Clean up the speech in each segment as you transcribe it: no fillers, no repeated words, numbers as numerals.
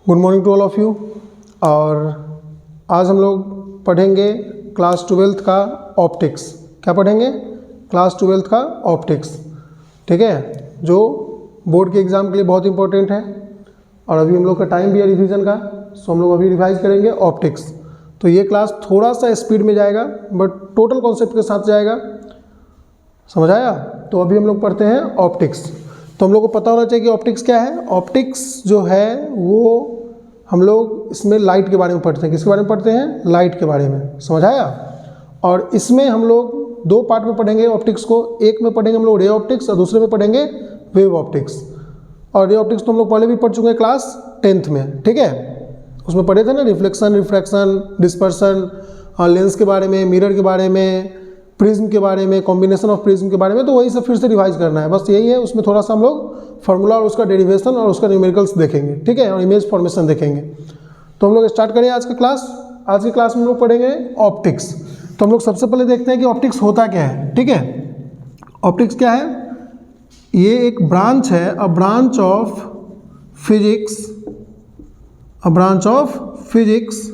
Good morning to all of you. और आज हम लोग पढ़ेंगे क्लास 12th का ऑप्टिक्स। क्या पढ़ेंगे? क्लास 12th का ऑप्टिक्स, ठीक है, जो बोर्ड के एग्ज़ाम के लिए बहुत इंपॉर्टेंट है। और अभी हम लोग का टाइम भी है रिवीजन का, सो हम लोग अभी रिवाइज करेंगे ऑप्टिक्स। तो ये क्लास थोड़ा सा स्पीड में जाएगा बट टोटल कॉन्सेप्ट के साथ जाएगा, समझ आया? तो अभी हम लोग पढ़ते हैं ऑप्टिक्स। तो हम लोग को पता होना चाहिए कि ऑप्टिक्स क्या है। ऑप्टिक्स जो है वो हम लोग इसमें लाइट के बारे में पढ़ते हैं। किसके बारे में पढ़ते हैं? लाइट के बारे में, समझ आया? और इसमें हम लोग दो पार्ट में पढ़ेंगे ऑप्टिक्स को। एक में पढ़ेंगे हम लोग रे ऑप्टिक्स और दूसरे में पढ़ेंगे वेव ऑप्टिक्स। और रे ऑप्टिक्स तो हम लोग पहले भी पढ़ चुके हैं क्लास 10th में, ठीक है। उसमें पढ़े थे ना रिफ्लेक्शन, रिफ्रैक्शन, डिस्पर्सन, लेंस के बारे में, मिरर के बारे में, प्रिज्म के बारे में, कॉम्बिनेशन ऑफ प्रिज्म के बारे में। तो वही सब फिर से रिवाइज करना है, बस यही है। उसमें थोड़ा सा हम लोग फार्मूला और उसका डेरिवेशन और उसका न्यूमेरिकल्स देखेंगे, ठीक है, और इमेज फॉर्मेशन देखेंगे। तो हम लोग स्टार्ट करें आज का क्लास। आज की क्लास में हम लोग पढ़ेंगे ऑप्टिक्स। तो हम लोग सबसे पहले देखते हैं कि ऑप्टिक्स होता क्या है, ठीक है। ऑप्टिक्स क्या है? ये एक ब्रांच है, a branch of physics, a branch of physics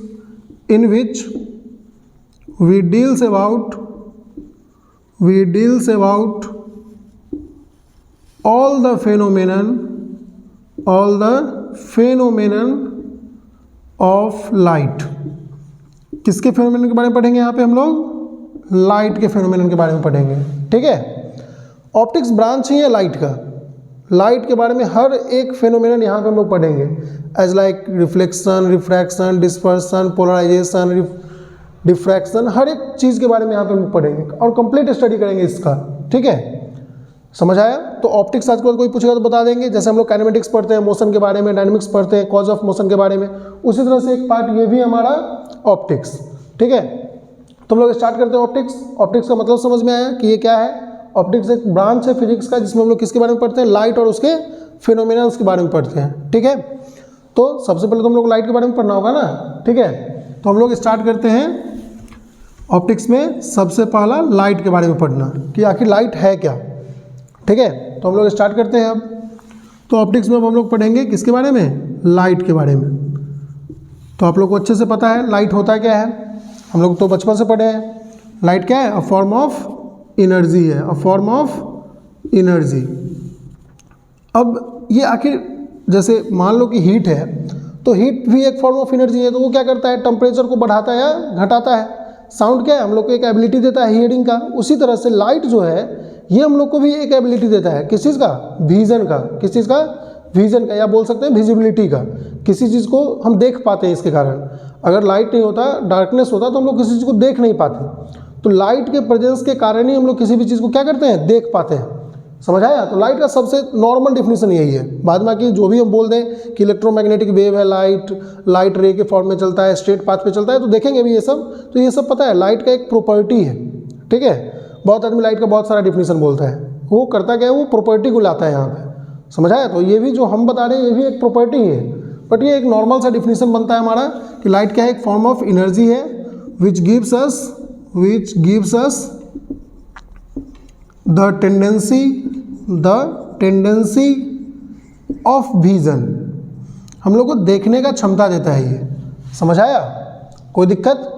in which we deals about all the phenomenon of light। किसके फेनोमेनन के बारे में पढ़ेंगे यहाँ पे हम लोग? लाइट के फेनोमेनन के बारे में पढ़ेंगे, ठीक है। ऑप्टिक्स ब्रांच ही है लाइट का। लाइट के बारे में हर एक फेनोमेनन यहाँ पे हम लोग पढ़ेंगे, as like reflection, refraction, dispersion, polarisation, diffraction, हर एक चीज़ के बारे में यहाँ पे हम पढ़ेंगे और कंप्लीट स्टडी करेंगे इसका, ठीक है, समझ आया? तो ऑप्टिक्स आज के बाद कोई पूछेगा तो बता देंगे। जैसे हम लोग काइनेमेटिक्स पढ़ते हैं, मोशन के बारे में, डायनेमिक्स पढ़ते हैं, कॉज ऑफ मोशन के बारे में, उसी तरह से एक पार्ट ये भी हमारा ऑप्टिक्स, ठीक है। तो हम लोग स्टार्ट करते हैं ऑप्टिक्स। ऑप्टिक्स का मतलब समझ में आया कि ये क्या है? ऑप्टिक्स एक ब्रांच है फिजिक्स का, जिसमें हम लोग किसके बारे में पढ़ते हैं? लाइट और उसके फिनोमिनन्स के बारे में पढ़ते हैं, ठीक है। तो सबसे पहले तो हम लोग लाइट के बारे में पढ़ना होगा ना, ठीक है। तो हम लोग स्टार्ट करते हैं ऑप्टिक्स में। सबसे पहला लाइट के बारे में पढ़ना कि आखिर लाइट है क्या, ठीक है। तो हम लोग स्टार्ट करते हैं अब। तो ऑप्टिक्स में अब हम लोग पढ़ेंगे किसके बारे में? लाइट के बारे में। तो आप लोग को अच्छे से पता है लाइट होता क्या है, हम लोग तो बचपन से पढ़े हैं। लाइट क्या है? अ फॉर्म ऑफ एनर्जी है, अ फॉर्म ऑफ एनर्जी। अब ये आखिर जैसे मान लो कि हीट है, तो हीट भी एक फॉर्म ऑफ एनर्जी है। तो वो क्या करता है? टेम्परेचर को बढ़ाता है या घटाता है। साउंड क्या है? हम लोग को एक एबिलिटी देता है हियरिंग का। उसी तरह से लाइट जो है ये हम लोग को भी एक एबिलिटी देता है। किस चीज़ का? विजन का। किस चीज़ का? विजन का, या बोल सकते हैं विजिबिलिटी का। किसी चीज़ को हम देख पाते हैं इसके कारण। अगर लाइट नहीं होता, डार्कनेस होता, तो हम लोग किसी चीज़ को देख नहीं पाते। तो लाइट के प्रेजेंस के कारण ही हम लोग किसी भी चीज़ को क्या करते हैं? देख पाते हैं, समझ आया? तो लाइट का सबसे नॉर्मल डेफिनेशन यही है। बाद में कि जो भी हम बोल दें कि इलेक्ट्रोमैग्नेटिक वेव है, लाइट रे के फॉर्म में चलता है, स्ट्रेट पाथ पे चलता है, तो देखेंगे अभी ये सब। तो ये सब पता है लाइट का एक प्रॉपर्टी है, ठीक है। बहुत आदमी लाइट का बहुत सारा डेफिनेशन बोलता है, वो करता क्या है? वो प्रॉपर्टी को लाता है यहाँ पे, समझ आया? तो ये भी जो हम बता रहे हैं ये भी एक प्रॉपर्टी है, बट ये एक नॉर्मल सा डेफिनेशन बनता है हमारा कि लाइट क्या है? एक फॉर्म ऑफ एनर्जी है which gives us the tendency of vision. हम लोग को देखने का क्षमता देता है ये, समझ आया? कोई दिक्कत?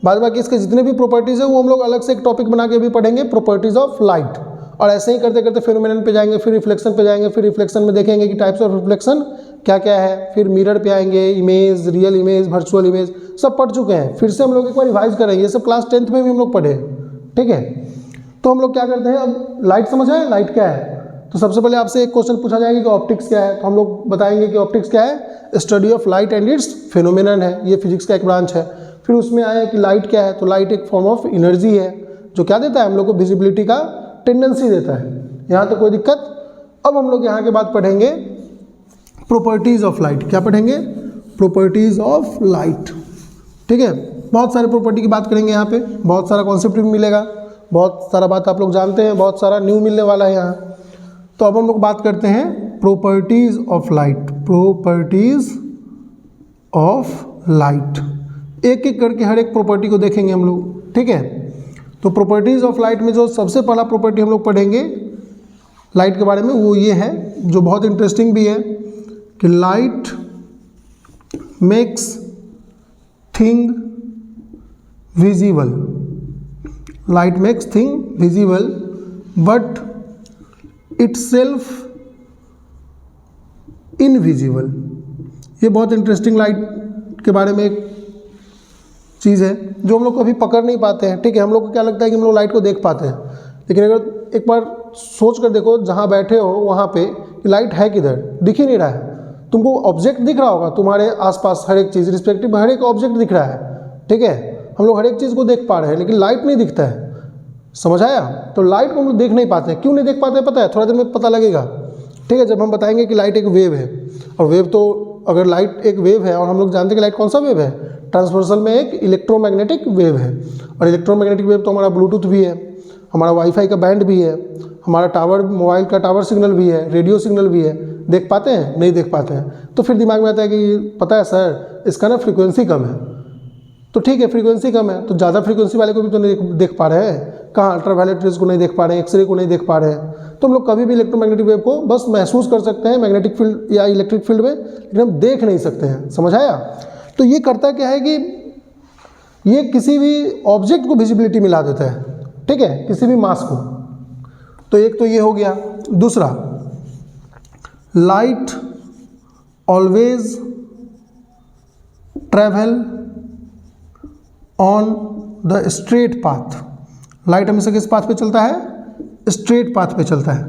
बाद बाकी इसके जितने भी प्रॉपर्टीज़ है वो हम लोग अलग से एक टॉपिक बना के भी पढ़ेंगे, प्रॉपर्टीज ऑफ लाइट। और ऐसे ही करते करते फेनोमेनन पे जाएंगे, फिर रिफ्लेक्शन पे जाएंगे, फिर रिफ्लेक्शन में देखेंगे कि टाइप्स ऑफ रिफ्लेक्शन क्या क्या है, फिर मिरर पे आएंगे, image, real image, virtual image, सब पढ़ चुके हैं। फिर से हम लोग एक बार रिवाइज करेंगे, ये सब क्लास 10th में भी हम लोग पढ़े, ठीक है। तो हम लोग क्या करते हैं अब? लाइट समझ आए लाइट क्या है? तो सबसे पहले आपसे एक क्वेश्चन पूछा जाएगा कि ऑप्टिक्स क्या है। तो हम लोग बताएंगे कि ऑप्टिक्स क्या है? Study of light and it's phenomenon है, ये फिजिक्स का एक ब्रांच है। फिर उसमें आया कि लाइट क्या है? तो लाइट एक फॉर्म ऑफ एनर्जी है जो क्या देता है? हम लोग को विजिबिलिटी का टेंडेंसी देता है। यहाँ तक कोई दिक्कत? अब हम लोग यहाँ के बाद पढ़ेंगे प्रॉपर्टीज ऑफ लाइट। क्या पढ़ेंगे? प्रॉपर्टीज ऑफ लाइट, ठीक है। बहुत सारे प्रॉपर्टी की बात करेंगे यहाँ पे, बहुत सारा कॉन्सेप्ट भी मिलेगा, बहुत सारा बात आप लोग जानते हैं, बहुत सारा न्यू मिलने वाला है यहाँ। तो अब हम लोग बात करते हैं properties of light. Properties of light, एक एक करके हर एक प्रॉपर्टी को देखेंगे हम लोग, ठीक है। तो प्रॉपर्टीज ऑफ लाइट में जो सबसे पहला प्रॉपर्टी हम लोग पढ़ेंगे लाइट के बारे में वो ये है, जो बहुत इंटरेस्टिंग भी है, कि light makes thing visible, light makes thing visible but itself invisible. ये बहुत इंटरेस्टिंग लाइट के बारे में एक चीज़ है जो हम लोग कभी पकड़ नहीं पाते हैं। ठीक है, हम लोग को क्या लगता है कि हम लोग लाइट को देख पाते हैं, लेकिन अगर एक बार सोच कर देखो जहाँ बैठे हो वहाँ पे लाइट है किधर, दिख ही नहीं रहा है। तुमको ऑब्जेक्ट दिख रहा होगा तुम्हारे आसपास, हर एक चीज़ रिस्पेक्टिव हर एक ऑब्जेक्ट दिख रहा है। ठीक है, हम लोग हर एक चीज़ को देख पा रहे हैं, लेकिन लाइट नहीं दिखता है। समझ आया? तो लाइट को हम लोग देख नहीं पाते हैं। क्यों नहीं देख पाते पता है? थोड़ा देर में पता लगेगा। ठीक है, जब हम बताएंगे कि लाइट एक वेव है, और वेव तो अगर लाइट एक वेव है, और हम लोग जानते हैं कि लाइट कौन सा वेव है, ट्रांसवर्सल में एक इलेक्ट्रोमैग्नेटिक वेव है। और इलेक्ट्रोमैग्नेटिक वेव तो हमारा ब्लूटूथ भी है, हमारा वाईफाई का बैंड भी है, हमारा टावर, मोबाइल का टावर सिग्नल भी है, रेडियो सिग्नल भी है। देख पाते हैं? नहीं देख पाते हैं। तो फिर दिमाग में आता है कि पता है सर इसका ना फ्रीक्वेंसी कम है। तो ठीक है, फ्रीक्वेंसी कम है तो ज़्यादा फ्रीक्वेंसी वाले को भी तो नहीं देख पा रहे हैं। कहाँ अल्ट्रावायलेट रेज को नहीं देख पा रहे हैं, एक्सरे को नहीं देख पा रहे हैं। तो हम लोग कभी भी इलेक्ट्रोमैग्नेटिक वेव को बस महसूस कर सकते हैं मैग्नेटिक फील्ड या इलेक्ट्रिक फील्ड में, लेकिन हम देख नहीं सकते हैं। समझ आया? तो ये करता क्या है कि ये किसी भी ऑब्जेक्ट को विजिबिलिटी मिला देता है। ठीक है, किसी भी मास को। तो एक तो ये हो गया। दूसरा, light always travel on the straight path. Light हमेशा किस पाथ पे चलता है? स्ट्रेट पाथ पे चलता है।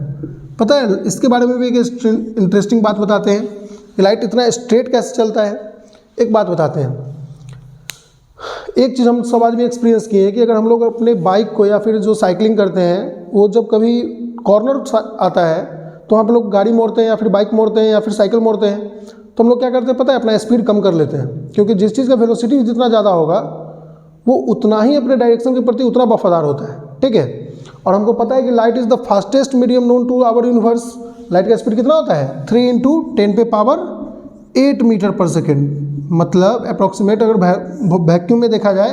पता है इसके बारे में भी एक इंटरेस्टिंग बात बताते हैं कि लाइट इतना स्ट्रेट कैसे चलता है। एक बात बताते हैं, एक चीज़ हम समाज में एक्सपीरियंस किए हैं कि अगर हम लोग अपने बाइक को या फिर जो साइकिलिंग करते हैं, वो जब कभी कॉर्नर आता है तो वहाँ पे लोग गाड़ी मोड़ते हैं या फिर बाइक मोड़ते हैं या फिर साइकिल मोड़ते हैं, तो हम लोग क्या करते हैं पता है? अपना स्पीड कम कर लेते हैं, क्योंकि जिस चीज़ का वेलोसिटी जितना ज़्यादा होगा वो उतना ही अपने डायरेक्शन के प्रति उतना वफादार होता है। ठीक है, और हमको पता है कि light is the fastest medium known to our universe. Light का स्पीड कितना होता है? 3 × 10⁸ मीटर पर सेकेंड। मतलब अप्रॉक्सीमेट अगर वैक्यूम में देखा जाए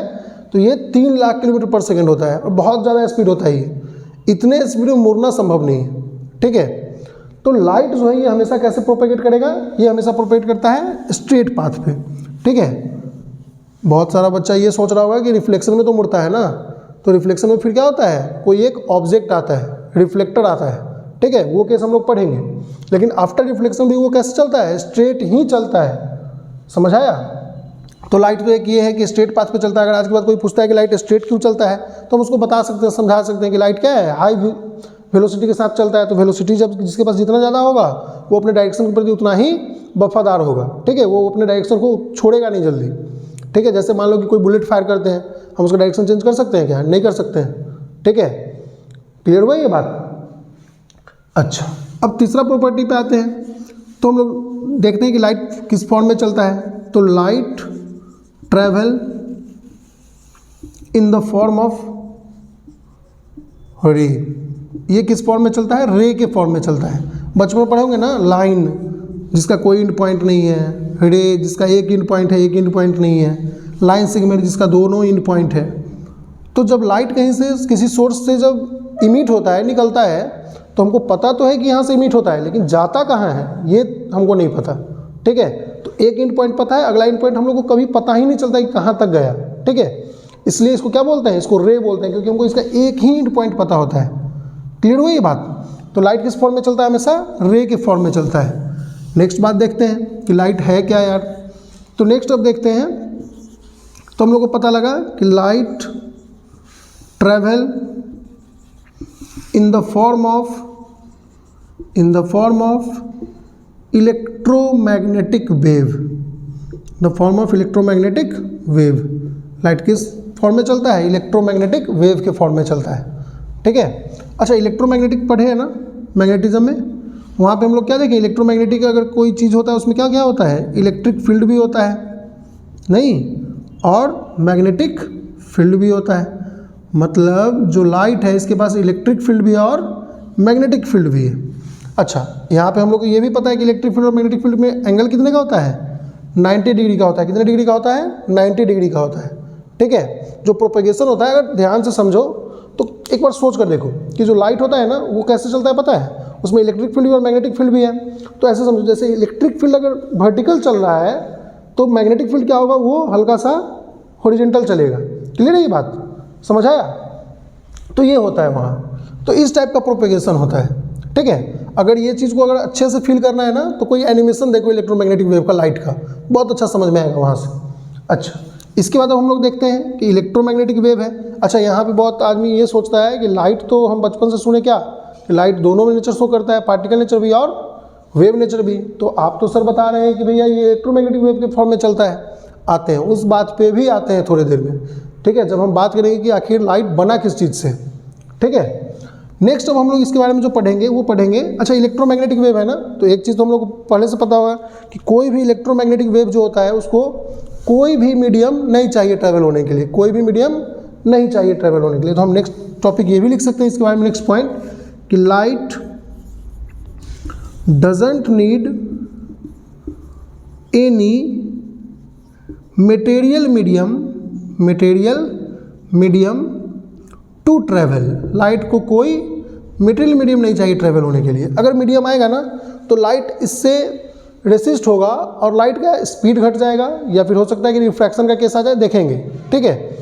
तो ये 3 लाख किलोमीटर पर सेकेंड होता है, और बहुत ज़्यादा स्पीड होता है ये। इतने स्पीड में मुड़ना संभव नहीं है। ठीक है, तो लाइट जो है ये हमेशा कैसे प्रोपेगेट करेगा? ये हमेशा प्रोपेगेट करता है स्ट्रेट पाथ पे। ठीक है, बहुत सारा बच्चा ये सोच रहा होगा कि रिफ्लेक्शन में तो मुड़ता है ना, तो रिफ्लेक्शन में फिर क्या होता है? कोई एक ऑब्जेक्ट आता है, रिफ्लेक्टर आता है। ठीक है, वो केस हम लोग पढ़ेंगे, लेकिन आफ्टर रिफ्लेक्शन भी वो कैसे चलता है? स्ट्रेट ही चलता है। समझ आया? तो लाइट तो एक ये है कि स्ट्रेट पाथ पे चलता है। अगर आज के बाद कोई पूछता है कि लाइट स्ट्रेट क्यों चलता है, तो हम उसको बता सकते हैं, समझा सकते हैं कि लाइट क्या है? हाई वेलोसिटी के साथ चलता है। तो वेलोसिटी जब जिसके पास जितना ज़्यादा होगा वो अपने डायरेक्शन के प्रति उतना ही वफादार होगा। ठीक है, वो अपने डायरेक्शन को छोड़ेगा नहीं जल्दी। ठीक है, जैसे मान लो कि कोई बुलेट फायर करते हैं, हम उसका डायरेक्शन चेंज कर सकते हैं क्या? नहीं कर सकते हैं। ठीक है, क्लियर हुआ ये बात? अच्छा, अब तीसरा प्रॉपर्टी पे आते हैं। तो हम लोग देखते हैं कि लाइट किस फॉर्म में चलता है। तो light travel in the form of रे। ये किस फॉर्म में चलता है? रे के फॉर्म में चलता है। बचपन में पढ़े होंगे ना, लाइन जिसका कोई एंड पॉइंट नहीं है, रे जिसका एक एंड पॉइंट है एक एंड पॉइंट नहीं है, लाइन सेगमेंट जिसका दोनों एंड पॉइंट है। तो जब लाइट कहीं से किसी सोर्स से जब इमिट होता है, निकलता है, तो हमको पता तो है कि यहाँ से इमिट होता है, लेकिन जाता कहाँ है ये हमको नहीं पता। ठीक है, तो एक एंड पॉइंट पता है, अगला एंड पॉइंट हम लोग को कभी पता ही नहीं चलता कि कहाँ तक गया। ठीक है, इसलिए इसको क्या बोलते हैं? इसको रे बोलते हैं, क्योंकि हमको इसका एक ही एंड पॉइंट पता होता है। क्लियर हुई ये बात? तो लाइट किस फॉर्म में चलता है? हमेशा रे के फॉर्म में चलता है। नेक्स्ट बात देखते हैं कि लाइट है क्या यार। तो नेक्स्ट अब देखते हैं, तो हम लोग को पता लगा कि light travel in the form of electromagnetic wave. The form of electromagnetic wave. Light किस फॉर्म में चलता है? इलेक्ट्रोमैग्नेटिक वेव के फॉर्म में चलता है। ठीक है, अच्छा इलेक्ट्रोमैग्नेटिक पढ़े हैं ना मैग्नेटिज्म में, वहाँ पे हम लोग क्या देखें? इलेक्ट्रोमैग्नेटिक अगर कोई चीज़ होता है उसमें क्या क्या होता है? इलेक्ट्रिक फील्ड भी होता है नहीं, और मैग्नेटिक फील्ड भी होता है। मतलब जो लाइट है इसके पास इलेक्ट्रिक फील्ड भी है और मैग्नेटिक फील्ड भी है। अच्छा, यहाँ पे हम लोग को ये भी पता है कि इलेक्ट्रिक फील्ड और मैग्नेटिक फील्ड में एंगल कितने का होता है? 90 डिग्री का होता है। कितने डिग्री का होता है? 90 डिग्री का होता है। ठीक है, जो प्रोपेगेशन होता है, अगर ध्यान से समझो तो एक बार सोच कर देखो कि जो लाइट होता है ना वो कैसे चलता है पता है? उसमें इलेक्ट्रिक फील्ड भी और मैग्नेटिक फील्ड भी है। तो ऐसे समझो जैसे इलेक्ट्रिक फील्ड अगर वर्टिकल चल रहा है तो मैग्नेटिक फील्ड क्या होगा, वो हल्का सा हॉरिजॉन्टल चलेगा। क्लियर है ये बात, समझ आया? तो ये होता है वहाँ, तो इस टाइप का प्रोपेगेशन होता है। ठीक है, अगर ये चीज़ को अगर अच्छे से फील करना है ना, तो कोई एनिमेशन देखो इलेक्ट्रोमैग्नेटिक वेव का लाइट का, बहुत अच्छा समझ में आएगा वहाँ से। अच्छा, इसके बाद अब हम लोग देखते हैं कि इलेक्ट्रोमैग्नेटिक वेव है। अच्छा, यहाँ पे बहुत आदमी ये सोचता है कि लाइट तो हम बचपन से सुने क्या कि लाइट दोनों में नेचर शो करता है, पार्टिकल नेचर भी और वेव नेचर भी। तो आप तो सर बता रहे हैं कि भैया ये इलेक्ट्रोमैग्नेटिक वेव के फॉर्म में चलता है। आते हैं उस बात पे भी आते हैं थोड़ी देर में। ठीक है, जब हम बात करेंगे कि आखिर लाइट बना किस चीज़ से। ठीक है, नेक्स्ट अब हम लोग इसके बारे में जो पढ़ेंगे वो पढ़ेंगे। अच्छा, इलेक्ट्रोमैग्नेटिक वेव है ना, तो एक चीज़ तो हम लोग को पहले से पता होगा कि कोई भी इलेक्ट्रोमैग्नेटिक वेव जो होता है उसको कोई भी मीडियम नहीं चाहिए ट्रैवल होने के लिए, कोई भी मीडियम नहीं चाहिए ट्रैवल होने के लिए। तो हम नेक्स्ट टॉपिक ये भी लिख सकते हैं इसके बारे में, नेक्स्ट पॉइंट, कि light doesn't need any material medium to travel. Light को कोई मटेरियल मीडियम नहीं चाहिए ट्रैवल होने के लिए। अगर मीडियम आएगा ना तो लाइट इससे रेसिस्ट होगा और लाइट का स्पीड घट जाएगा, या फिर हो सकता है कि रिफ्रैक्शन का केस आ जाए, देखेंगे। ठीक है,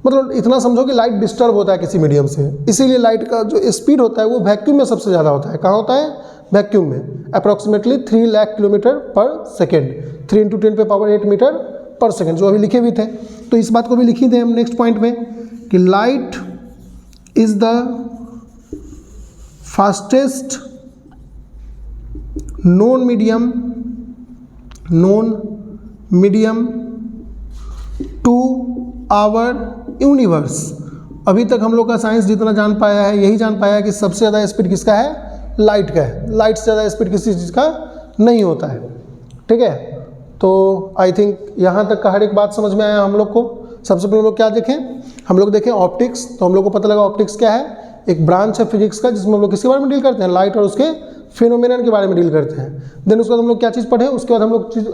मतलब इतना समझो कि लाइट डिस्टर्ब होता है किसी मीडियम से, इसीलिए लाइट का जो स्पीड होता है वो वैक्यूम में सबसे ज़्यादा होता है। कहाँ होता है? वैक्यूम में। अप्रॉक्सीमेटली 3 लाख किलोमीटर पर सेकेंड, 3 × 10⁸ मीटर पर सेकेंड, जो अभी लिखे भी थे। तो इस बात को भी लिखी थे हम नेक्स्ट पॉइंट में कि light is the fastest known medium to our universe. अभी तक हम लोग का साइंस जितना जान पाया है, यही जान पाया है कि सबसे ज़्यादा स्पीड किसका है? लाइट का है। लाइट से ज़्यादा स्पीड किसी चीज़ का नहीं होता है। ठीक है, तो आई थिंक यहाँ तक का हर एक बात समझ में आया हम लोग को। सबसे पहले हम लोग क्या देखें? हम लोग देखें ऑप्टिक्स। तो हम लोग को पता लगा ऑप्टिक्स क्या है, एक ब्रांच है फिजिक्स का जिसमें हम लोग किसके बारे में डील करते हैं? लाइट और उसके फिनोमेनन के बारे में डील करते हैं। देन उसके बाद हम लोग क्या चीज़ पढ़े? उसके बाद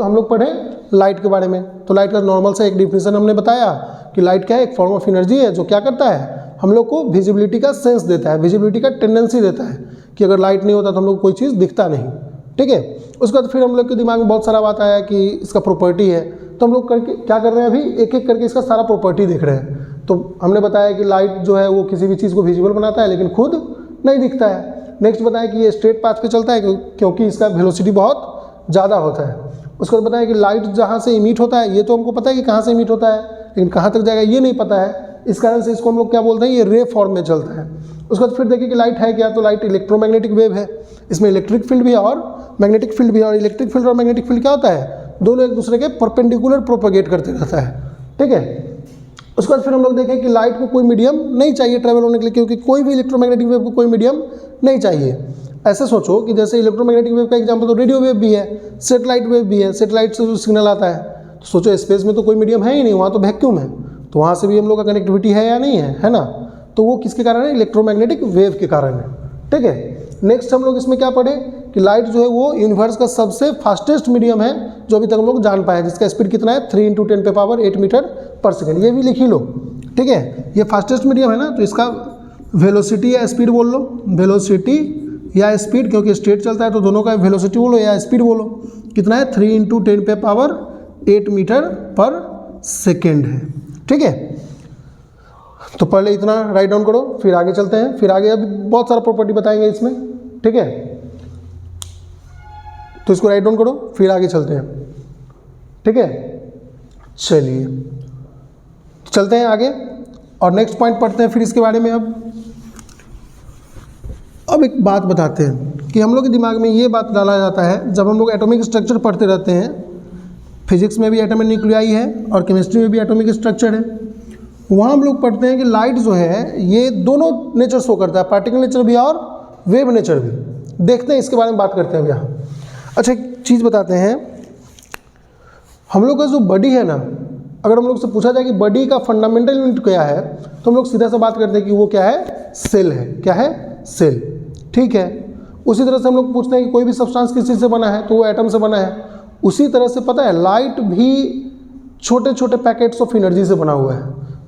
हम लोग पढ़े लाइट के बारे में। तो लाइट का नॉर्मल सा एक डिफिनेशन हमने बताया कि लाइट क्या है? एक फॉर्म ऑफ एनर्जी है जो क्या करता है? हम लोग को विजिबिलिटी का सेंस देता है, विजिबिलिटी का टेंडेंसी देता है कि अगर लाइट नहीं होता तो हम लोग को कोई चीज़ दिखता नहीं। ठीक है, उसके बाद फिर हम लोग के दिमाग में बहुत सारा बात आया कि इसका प्रॉपर्टी है। तो हम लोग करके क्या कर रहे हैं अभी? एक एक करके इसका सारा प्रॉपर्टी देख रहे हैं। तो हमने बताया कि लाइट जो है वो किसी भी चीज़ को विजिबल बनाता है लेकिन खुद नहीं दिखता है। नेक्स्ट बताया कि ये स्ट्रेट पाथ पे चलता है क्योंकि इसका वेलोसिटी बहुत ज़्यादा होता है। उसके बाद बताया कि लाइट जहाँ से इमिट होता है, ये तो हमको पता है कि कहाँ से इमिट होता है, लेकिन कहाँ तक जाएगा ये नहीं पता है। इस कारण से इसको हम लोग क्या बोलते हैं? ये रे फॉर्म में चलता है। उसके बाद फिर देखिए कि लाइट है क्या? तो लाइट इलेक्ट्रोमैग्नेटिक वेव है। इसमें इलेक्ट्रिक फील्ड भी है और मैग्नेटिक फील्ड भी है। और इलेक्ट्रिक फील्ड और मैग्नेटिक फील्ड क्या होता है? दोनों एक दूसरे के परपेंडिकुलर प्रोपेगेट करते रहता है। ठीक है, उसके बाद फिर हम लोग देखें कि लाइट को कोई मीडियम नहीं चाहिए ट्रैवल होने के लिए, क्योंकि कोई भी इलेक्ट्रोमैग्नेटिक वेव को कोई मीडियम नहीं चाहिए। ऐसे सोचो कि जैसे इलेक्ट्रोमैग्नेटिक वेव का एग्जांपल तो रेडियो वेव भी है, सेटेलाइट वेव भी है। सेटेलाइट से जो सिग्नल आता है, तो सोचो स्पेस में तो कोई मीडियम है ही नहीं, वहाँ तो वैक्यूम है, तो वहाँ से भी हम लोग का कनेक्टिविटी है या नहीं है? है ना। तो वो किसके कारण है? इलेक्ट्रोमैग्नेटिक वेव के कारण है। ठीक है, नेक्स्ट हम लोग इसमें क्या पढ़े कि लाइट जो है वो यूनिवर्स का सबसे फास्टेस्ट मीडियम है जो अभी तक हम लोग जान पाए, जिसका स्पीड कितना है? 3 × 10⁸ मीटर पर सेकेंड। ये भी लिख ही लो। ठीक है, ये फास्टेस्ट मीडियम है ना, तो इसका वेलोसिटी या स्पीड बोल लो, वेलोसिटी या स्पीड, क्योंकि स्ट्रेट चलता है तो दोनों का वेलोसिटी बोलो या स्पीड बोलो। कितना है? 3 × 10⁸ मीटर पर सेकेंड है। ठीक है, तो पहले इतना राइट डाउन करो, फिर आगे चलते हैं। फिर आगे अभी बहुत सारा प्रॉपर्टी बताएंगे इसमें। ठीक है, तो इसको राइट डाउन करो, फिर आगे चलते हैं। ठीक है, चलिए चलते हैं आगे और नेक्स्ट पॉइंट पढ़ते हैं फिर इसके बारे में। अब एक बात बताते हैं कि हम लोग के दिमाग में ये बात डाला जाता है जब हम लोग एटॉमिक स्ट्रक्चर पढ़ते रहते हैं। फिजिक्स में भी एटॉमिक न्यूक्लियाई है और केमिस्ट्री में भी एटॉमिक स्ट्रक्चर है। वहाँ हम लोग पढ़ते हैं कि लाइट जो है ये दोनों नेचर शो करता है, पार्टिकल नेचर भी और वेव नेचर भी। देखते हैं इसके बारे में बात करते हैं अब यहाँ। अच्छा, एक चीज़ बताते हैं, हम लोग का जो बॉडी है ना, अगर हम लोग से पूछा जाए कि बॉडी का फंडामेंटल यूनिट क्या है, तो हम लोग सीधा सा बात करते हैं कि वो क्या है? सेल है। क्या है? सेल। ठीक है, उसी तरह से हम लोग पूछते हैं कि कोई भी सब्सटेंस किस चीज़ से बना है, तो वो एटम से बना है। उसी तरह से पता है लाइट भी छोटे छोटे पैकेट्स ऑफ एनर्जी से बना हुआ है,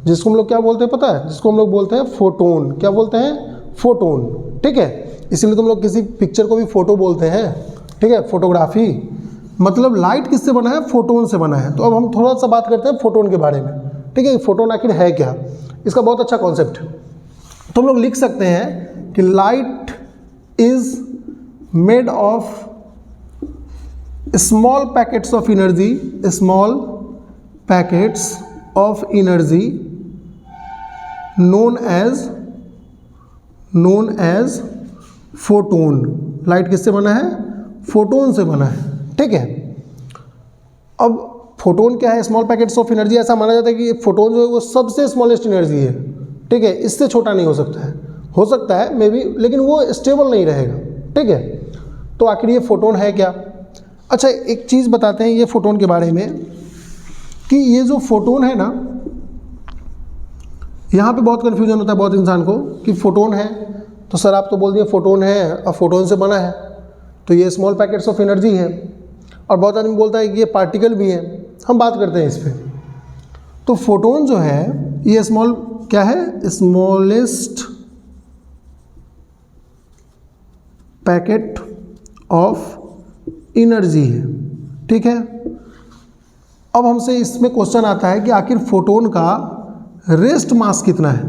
जिसको हम लोग क्या बोलते हैं पता है? जिसको हम लोग बोलते हैं फोटोन। क्या बोलते हैं? फोटोन। ठीक है, इसीलिए तुम लोग किसी पिक्चर को भी फोटो बोलते हैं। ठीक है, फोटोग्राफी मतलब लाइट किससे बना है, फोटोन से बना है। तो अब हम थोड़ा सा बात करते हैं फोटोन के बारे में, ठीक है। फोटोन आखिर है क्या, इसका बहुत अच्छा कॉन्सेप्ट है। तो हम लोग लिख सकते हैं कि light is made of small packets of energy, small packets of energy known as photon. Light किससे बना है, फोटोन से बना है, ठीक है। अब फोटोन क्या है, स्मॉल पैकेट्स ऑफ एनर्जी। ऐसा माना जाता है कि ये फोटोन जो है वो सबसे स्मॉलेस्ट एनर्जी है, ठीक है। इससे छोटा नहीं हो सकता है मे बी, लेकिन वो स्टेबल नहीं रहेगा, ठीक है। तो आखिर ये फोटोन है क्या। अच्छा, एक चीज़ बताते हैं ये फोटोन के बारे में कि ये जो फोटोन है ना, यहाँ पे बहुत कन्फ्यूजन होता है बहुत इंसान को कि फोटोन है, तो सर आप तो बोल दिए फोटोन है और फोटोन से बना है, तो ये स्मॉल पैकेट्स ऑफ एनर्जी है। और बहुत आदमी बोलता है कि ये पार्टिकल भी है। हम बात करते हैं इस पर। तो फोटोन जो है ये स्मॉल क्या है, स्मॉलेस्ट पैकेट ऑफ एनर्जी है, ठीक है। अब हमसे इसमें क्वेश्चन आता है कि आखिर फोटोन का रेस्ट मास कितना है,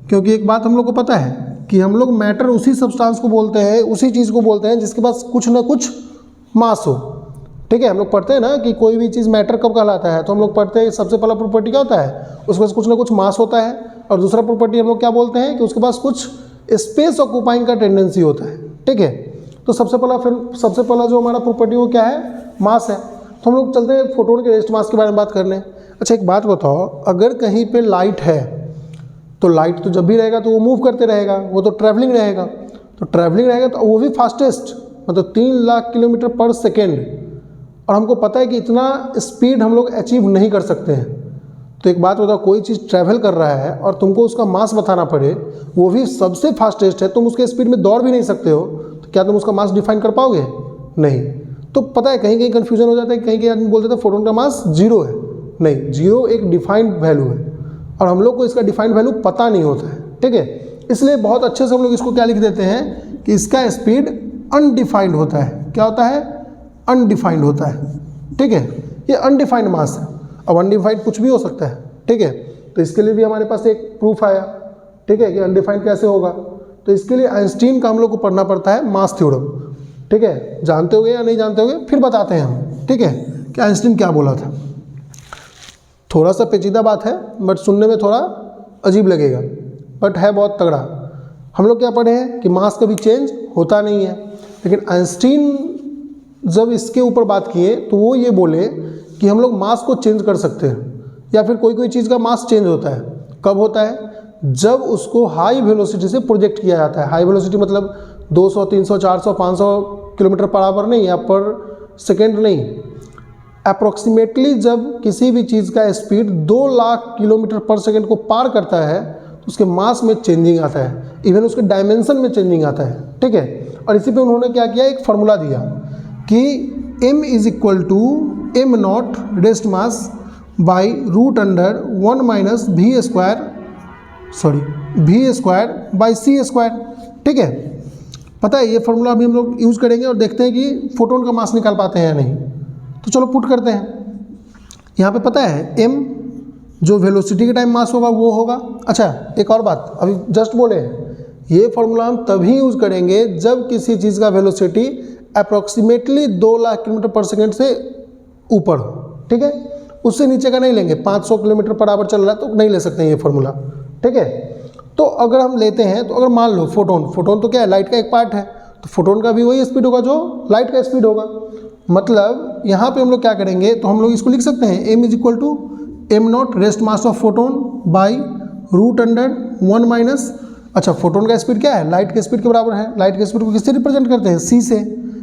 क्योंकि एक बात हम लोग को पता है कि हम लोग मैटर उसी सब्सटेंस को बोलते हैं, उसी चीज़ को बोलते हैं जिसके पास कुछ ना कुछ मास हो, ठीक है। हम लोग पढ़ते हैं ना कि कोई भी चीज़ मैटर कब कहलाता है, तो हम लोग पढ़ते हैं सबसे पहला प्रॉपर्टी क्या होता है, उसके पास कुछ ना कुछ मास होता है। और दूसरा प्रॉपर्टी हम लोग क्या बोलते हैं कि उसके पास कुछ स्पेस ऑक्यूपाइंग का टेंडेंसी होता है, ठीक है। तो सबसे पहला जो हमारा प्रॉपर्टी वो क्या है, मास है। तो हम लोग चलते हैं फोटोन के रेस्ट मास के बारे में बात करने। अच्छा, एक बात बताओ, अगर कहीं पे लाइट है तो लाइट तो जब भी रहेगा तो वो मूव करते रहेगा, वो तो ट्रैवलिंग रहेगा। तो ट्रैवलिंग रहेगा तो वो भी फास्टेस्ट, मतलब 3 लाख किलोमीटर पर सेकेंड। और हमको पता है कि इतना स्पीड हम लोग अचीव नहीं कर सकते हैं। तो एक बात बताओ, कोई चीज़ ट्रैवल कर रहा है और तुमको उसका मास बताना पड़े, वो भी सबसे फास्टेस्ट है, तुम उसके स्पीड में दौड़ भी नहीं सकते हो, तो क्या तुम उसका मास डिफाइन कर पाओगे, नहीं। तो पता है कहीं कहीं कन्फ्यूजन हो जाता है, कहीं कहीं आदमी बोलते थे फोटोन का मास 0 है। नहीं, 0 एक डिफाइंड वैल्यू है और हम लोग को इसका डिफाइंड वैल्यू पता नहीं होता है, ठीक है। इसलिए बहुत अच्छे से हम लोग इसको क्या लिख देते हैं कि इसका स्पीड अनडिफाइंड होता है। क्या होता है, अनडिफाइंड होता है, ठीक है। ये अनडिफाइंड मास है। अब अनडिफाइंड कुछ भी हो सकता है, ठीक है। तो इसके लिए भी हमारे पास एक प्रूफ आया, ठीक है, कि अनडिफाइंड कैसे होगा। तो इसके लिए आइंस्टीन का हम लोग को पढ़ना पड़ता है मास थ्योरम, ठीक है। जानते होगे या नहीं जानते होगे फिर बताते हैं हम, ठीक है, कि आइंस्टीन क्या बोला था। थोड़ा सा पेचीदा बात है, बट सुनने में थोड़ा अजीब लगेगा, बट है बहुत तगड़ा। हम लोग क्या पढ़े हैं कि मास कभी चेंज होता नहीं है, लेकिन आइंस्टीन जब इसके ऊपर बात किए तो वो ये बोले कि हम लोग मास को चेंज कर सकते हैं, या फिर कोई चीज़ का मास चेंज होता है। कब होता है, जब उसको हाई वेलोसिटी से प्रोजेक्ट किया जाता है। हाई वेलोसिटी मतलब 200, 300, 400, 500 किलोमीटर पर आवर नहीं, या पर सेकेंड नहीं, अप्रोक्सीमेटली जब किसी भी चीज़ का स्पीड 2 लाख किलोमीटर पर सेकेंड को पार करता है तो उसके मास में चेंजिंग आता है, इवन उसके डायमेंशन में चेंजिंग आता है, ठीक है। और इसी पे उन्होंने क्या किया, एक फार्मूला दिया कि m is equal to m not rest mass by root under 1 minus v square by c square, ठीक है। पता है ये फार्मूला अभी हम लोग यूज़ करेंगे और देखते हैं कि फोटोन का मास निकाल पाते हैं या नहीं। तो चलो पुट करते हैं। यहाँ पे पता है m जो वेलोसिटी के टाइम मास होगा वो होगा। अच्छा, एक और बात अभी जस्ट बोले, ये फार्मूला हम तभी यूज़ करेंगे जब किसी चीज़ का वेलोसिटी अप्रॉक्सीमेटली 2 लाख किलोमीटर पर सेकेंड से ऊपर हो, ठीक है। उससे नीचे का नहीं लेंगे। 500 किलोमीटर पर आवर चल रहा है तो नहीं ले सकते हैं ये फार्मूला, ठीक है। तो अगर हम लेते हैं, तो अगर मान लो फोटोन तो क्या है, लाइट का एक पार्ट है, तो फोटोन का भी वही स्पीड होगा जो लाइट का स्पीड होगा। मतलब यहाँ पे हम लोग क्या करेंगे, तो हम लोग इसको लिख सकते हैं m is equal to m not rest mass of photon by root under 1 minus, अच्छा फोटोन का स्पीड क्या है, लाइट के स्पीड के बराबर है। लाइट के स्पीड को किससे रिप्रेजेंट करते हैं, c से।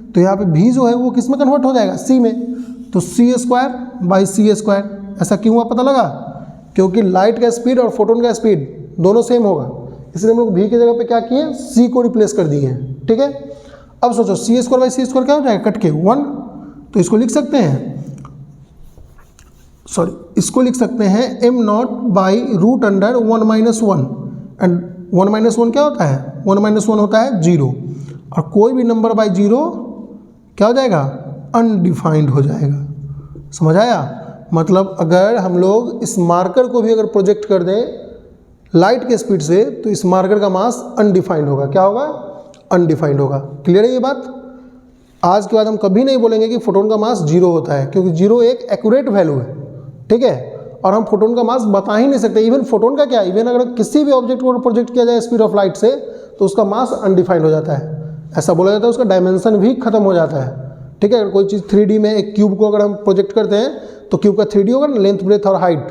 तो यहाँ पे v जो है वो किस में कन्वर्ट हो जाएगा, c में। तो c square by c square. ऐसा क्यों हुआ पता लगा, क्योंकि लाइट का स्पीड और फोटोन का स्पीड दोनों सेम होगा, इसलिए हम लोग v की जगह पे क्या किए, c को रिप्लेस कर दिए हैं, ठीक है। अब सोचो c square by c square क्या हो जाएगा, कट के 1। तो इसको लिख सकते हैं, इसको लिख सकते हैं m not by root under 1 minus 1, and 1 minus 1 क्या होता है, 1 माइनस 1 होता है 0, और कोई भी नंबर बाई 0 क्या हो जाएगा, अनडिफाइंड हो जाएगा। समझ आया? मतलब अगर हम लोग इस मार्कर को भी अगर प्रोजेक्ट कर दें लाइट के स्पीड से तो इस मार्कर का मास अनडिफाइंड होगा। क्या होगा? अनडिफाइंड होगा। क्लियर है ये बात? आज के बाद हम कभी नहीं बोलेंगे कि फोटोन का मास 0 होता है, क्योंकि 0 एक एक्यूरेट वैल्यू है, ठीक है, और हम फोटोन का मास बता ही नहीं सकते। इवन फोटोन का क्या, इवन अगर किसी भी ऑब्जेक्ट को प्रोजेक्ट किया जाए स्पीड ऑफ लाइट से तो उसका मास अनडिफाइंड हो जाता है। ऐसा बोला जाता है उसका डायमेंशन भी खत्म हो जाता है, ठीक है। अगर कोई चीज़ 3D में एक क्यूब को अगर हम प्रोजेक्ट करते हैं तो क्यूब का 3D होगा ना, लेंथ ब्रेथ और हाइट,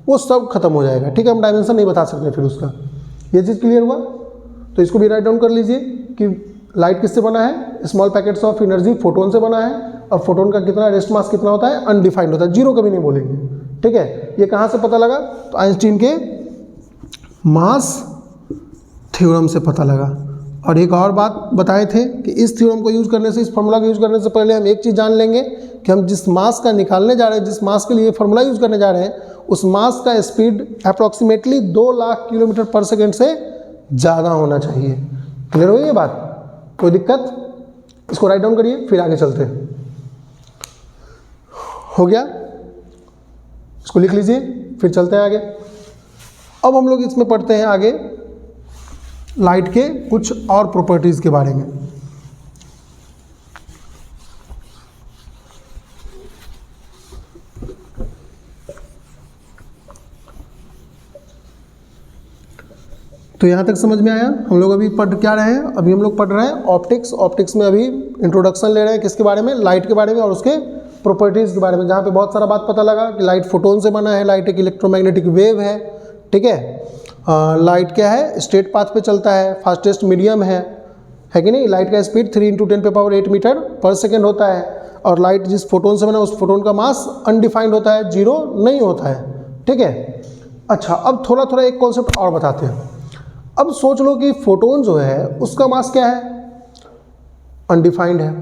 वो सब खत्म हो जाएगा, ठीक है। हम डायमेंशन नहीं बता सकते फिर उसका। ये चीज़ क्लियर हुआ? तो इसको भी राइट डाउन कर लीजिए कि लाइट किससे बना है? Small packets of energy photon से बना है, और फोटोन का कितना रेस्ट मास कितना होता है? अनडिफाइंड होता है, 0 कभी नहीं बोलेंगे, ठीक है। ये कहाँ से पता लगा? तो आइंस्टीन के मास थ्योरम से पता लगा। और एक और बात बताए थे कि इस थ्योरम को यूज़ करने से, इस फॉर्मूला को यूज़ करने से पहले हम एक चीज़ जान लेंगे कि हम जिस मास का निकालने जा रहे हैं, जिस मास के लिए फॉर्मूला यूज़ करने जा रहे हैं, उस मास का स्पीड अप्रॉक्सीमेटली 2 लाख किलोमीटर पर सेकेंड से ज़्यादा होना चाहिए। क्लियर हुई ये बात? कोई दिक्कत? इसको राइट डाउन करिए, फिर आगे चलते हैं। हो गया? इसको लिख लीजिए, फिर चलते हैं आगे। अब हम लोग इसमें पढ़ते हैं आगे लाइट के कुछ और प्रॉपर्टीज़ के बारे में। तो यहाँ तक समझ में आया? हम लोग अभी पढ़ क्या रहे हैं? अभी हम लोग पढ़ रहे हैं ऑप्टिक्स। ऑप्टिक्स में अभी इंट्रोडक्शन ले रहे हैं किसके बारे में? लाइट के बारे में और उसके प्रॉपर्टीज़ के बारे में, जहाँ पे बहुत सारा बात पता लगा कि लाइट फोटोन से बना है, लाइट एक इलेक्ट्रोमैग्नेटिक वेव है, ठीक है। लाइट क्या है? स्ट्रेट पाथ पे चलता है, फास्टेस्ट मीडियम है कि नहीं। लाइट का स्पीड 3 × 10⁸ मीटर पर सेकेंड होता है, और लाइट जिस फोटोन से बना उस फोटोन का मास अनडिफाइंड होता है, 0 नहीं होता है, ठीक है। अच्छा, अब थोड़ा थोड़ा एक कॉन्सेप्ट और बताते हैं। अब सोच लो कि फोटोन जो है उसका मास क्या है? अनडिफाइंड है,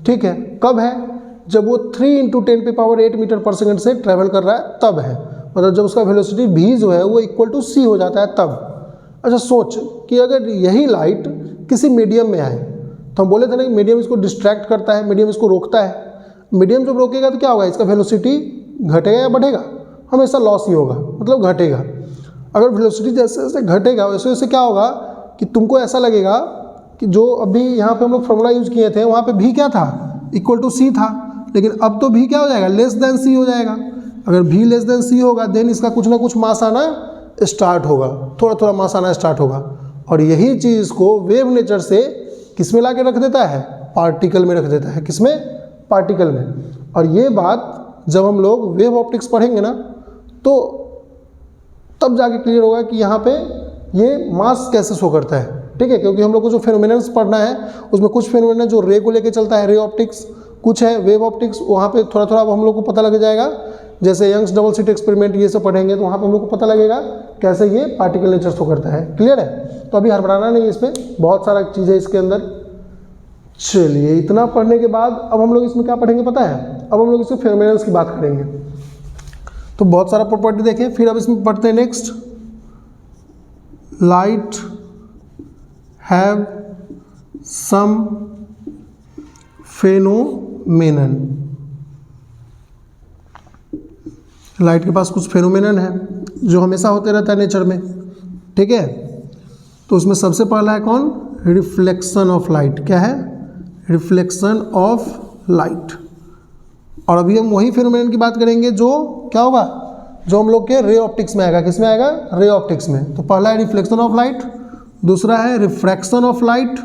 ठीक है। कब है? जब वो 3 × 10⁸ मीटर पर सेकेंड से ट्रेवल कर रहा है तब है, मतलब जब उसका वेलोसिटी v जो है वो इक्वल टू c हो जाता है तब। अच्छा, सोच कि अगर यही लाइट किसी मीडियम में आए, तो हम बोले थे ना कि मीडियम इसको डिस्ट्रैक्ट करता है, मीडियम इसको रोकता है। मीडियम जब रोकेगा तो क्या होगा? इसका वेलोसिटी घटेगा या बढ़ेगा? हमेशा लॉस ही होगा, मतलब घटेगा। अगर वेलोसिटी जैसे जैसे घटेगा वैसे वैसे क्या होगा कि तुमको ऐसा लगेगा कि जो अभी यहाँ पे हम लोग फॉर्मूला यूज़ किए थे वहाँ पे v क्या था? इक्वल टू c था, लेकिन अब तो v क्या हो जाएगा? लेस देन c हो जाएगा। अगर v लेस देन c होगा देन इसका कुछ ना कुछ मास आना स्टार्ट होगा, थोड़ा थोड़ा मास आना स्टार्ट होगा। और यही चीज़ को वेव नेचर से किस में ला के रख देता है? पार्टिकल में रख देता है। किस में? पार्टिकल में। और ये बात जब हम लोग वेव ऑप्टिक्स पढ़ेंगे ना तो तब जाके क्लियर होगा कि यहाँ पे ये मास कैसे शो करता है, ठीक है। क्योंकि हम लोग को जो फेनोमेनन्स पढ़ना है उसमें कुछ फेनोमेनन जो रे को लेके चलता है, रे ऑप्टिक्स, कुछ है वेव ऑप्टिक्स, वहाँ पे थोड़ा थोड़ा हम लोग को पता लग जाएगा। जैसे यंग्स डबल स्लिट एक्सपेरिमेंट ये सब पढ़ेंगे तो वहाँ पे हम लोग को पता लगेगा कैसे ये पार्टिकल नेचर शो करता है। क्लियर है? तो अभी हड़बड़ाना नहीं, इसमें बहुत सारा चीज़ है इसके अंदर। चलिए, इतना पढ़ने के बाद अब हम लोग इसमें क्या पढ़ेंगे पता है? अब हम लोग इसमें फेनोमेनन्स की बात करेंगे। तो बहुत सारा प्रॉपर्टी देखें, फिर अब इसमें पढ़ते हैं next. Light have some phenomenon. Light के पास कुछ फेनोमेनन है जो हमेशा होते रहता है नेचर में, ठीक है। तो उसमें सबसे पहला है कौन? Reflection of light. क्या है? Reflection of light. और अभी हम वही फेनोमेनन की बात करेंगे जो क्या होगा? जो हम लोग के रे ऑप्टिक्स में आएगा। किस में आएगा? रे ऑप्टिक्स में। तो पहला है रिफ्लेक्शन ऑफ लाइट, दूसरा है refraction of light,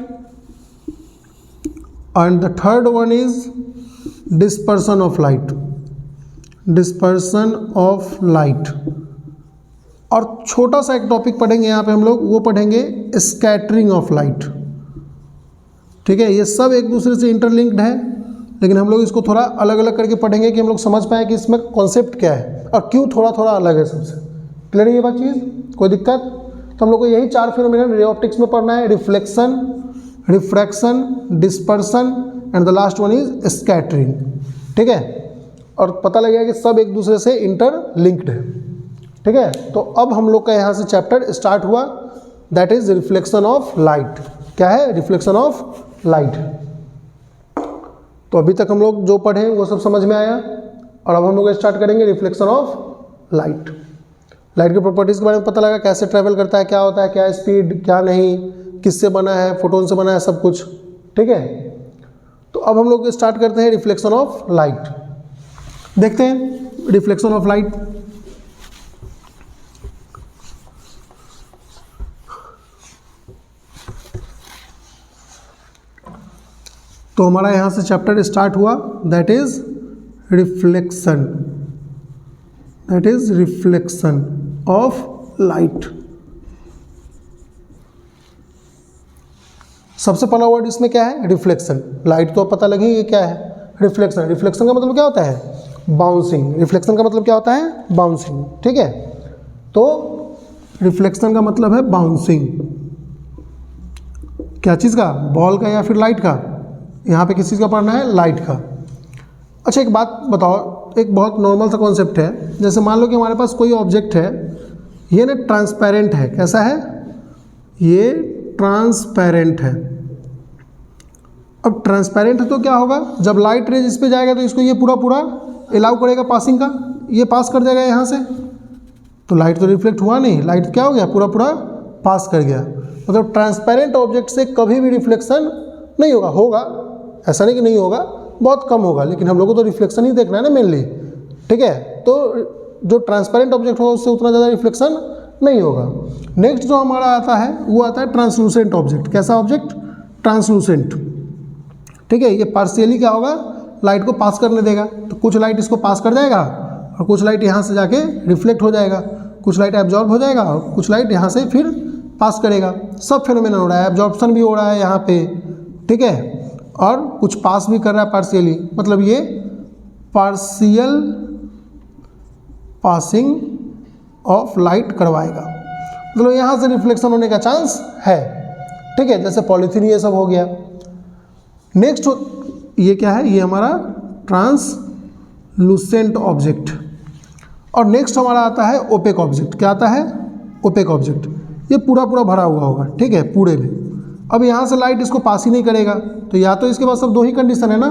and the third one is dispersion of light. Dispersion of light. और छोटा सा एक टॉपिक पढ़ेंगे यहाँ पे हम लोग, वो पढ़ेंगे स्कैटरिंग ऑफ लाइट, ठीक है। ये सब एक दूसरे से इंटरलिंक्ड है, लेकिन हम लोग इसको थोड़ा अलग अलग करके पढ़ेंगे कि हम लोग समझ पाएँ कि इसमें कॉन्सेप्ट क्या है और क्यों थोड़ा थोड़ा अलग है सबसे। क्लियर है ये बात चीज़? कोई दिक्कत? तो हम लोग को यही 4 फेनोमेनन रे ऑप्टिक्स में पढ़ना है। Reflection, refraction, dispersion and the last one is scattering, ठीक है। और पता लगेगा कि सब एक दूसरे से इंटरलिंक्ड है, ठीक है। तो अब हम लोग का यहाँ से चैप्टर स्टार्ट हुआ, that is reflection of light. क्या है? Reflection of light. तो अभी तक हम लोग जो पढ़े वो सब समझ में आया, और अब हम लोग स्टार्ट करेंगे रिफ्लेक्शन ऑफ लाइट। लाइट की प्रॉपर्टीज़ के बारे में पता लगा, कैसे ट्रैवल करता है, क्या होता है, क्या स्पीड, क्या नहीं, किससे बना है, फोटोन से बना है, सब कुछ। ठीक है, तो अब हम लोग स्टार्ट करते हैं रिफ्लेक्शन ऑफ लाइट। देखते हैं रिफ्लेक्शन ऑफ लाइट। तो हमारा यहाँ से चैप्टर स्टार्ट हुआ, that is reflection, that is reflection of light. सबसे पहला वर्ड इसमें क्या है? रिफ्लेक्शन। लाइट तो पता लगी ये क्या है, रिफ्लेक्शन। रिफ्लेक्शन का मतलब क्या होता है? बाउंसिंग। रिफ्लेक्शन का मतलब क्या होता है? बाउंसिंग। ठीक है, तो रिफ्लेक्शन का मतलब है बाउंसिंग। क्या चीज़ का? बॉल का या फिर लाइट का? यहाँ पे किस चीज़ का पढ़ना है? लाइट का। अच्छा एक बात बताओ, एक बहुत नॉर्मल सा कॉन्सेप्ट है, जैसे मान लो कि हमारे पास कोई ऑब्जेक्ट है, ये ना ट्रांसपेरेंट है। कैसा है? ये ट्रांसपेरेंट है। अब ट्रांसपेरेंट है तो क्या होगा, जब लाइट रेज इस पे जाएगा तो इसको ये पूरा पूरा अलाउ करेगा पासिंग का, ये पास कर जाएगा यहाँ से, तो लाइट तो रिफ्लेक्ट हुआ नहीं, लाइट क्या हो गया? पूरा पूरा पास कर गया। मतलब ट्रांसपेरेंट ऑब्जेक्ट से कभी भी रिफ्लेक्शन नहीं होगा। होगा, ऐसा नहीं कि नहीं होगा, बहुत कम होगा, लेकिन हम लोग को तो रिफ्लेक्शन ही देखना है ना मेनली। ठीक है, तो जो ट्रांसपेरेंट ऑब्जेक्ट होगा उससे उतना ज़्यादा रिफ्लेक्शन नहीं होगा। नेक्स्ट जो हमारा आता है वो आता है ट्रांसलूसेंट ऑब्जेक्ट। कैसा ऑब्जेक्ट? ट्रांसलूसेंट। ठीक है, ये पार्शियली क्या होगा? लाइट को पास करने देगा, तो कुछ लाइट इसको पास कर जाएगा और कुछ लाइट यहाँ से जाके रिफ्लेक्ट हो जाएगा, कुछ लाइट एब्जॉर्ब हो जाएगा और कुछ लाइट यहाँ से फिर पास करेगा। सब फेनोमेनन हो रहा है, एब्जॉर्प्शन भी हो रहा है यहाँ पे, ठीक है, और कुछ पास भी कर रहा है पार्शियली। मतलब ये पार्शियल पासिंग ऑफ लाइट करवाएगा, मतलब यहाँ से रिफ्लेक्शन होने का चांस है। ठीक है, जैसे पॉलीथीन ये सब हो गया। नेक्स्ट ये क्या है? ये हमारा ट्रांसलूसेंट ऑब्जेक्ट। और नेक्स्ट हमारा आता है ओपेक ऑब्जेक्ट। क्या आता है? Opaque object. ये पूरा पूरा भरा हुआ होगा, ठीक है, पूरे में। अब यहाँ से लाइट इसको पास ही नहीं करेगा, तो या तो इसके पास सब दो ही कंडीशन है ना,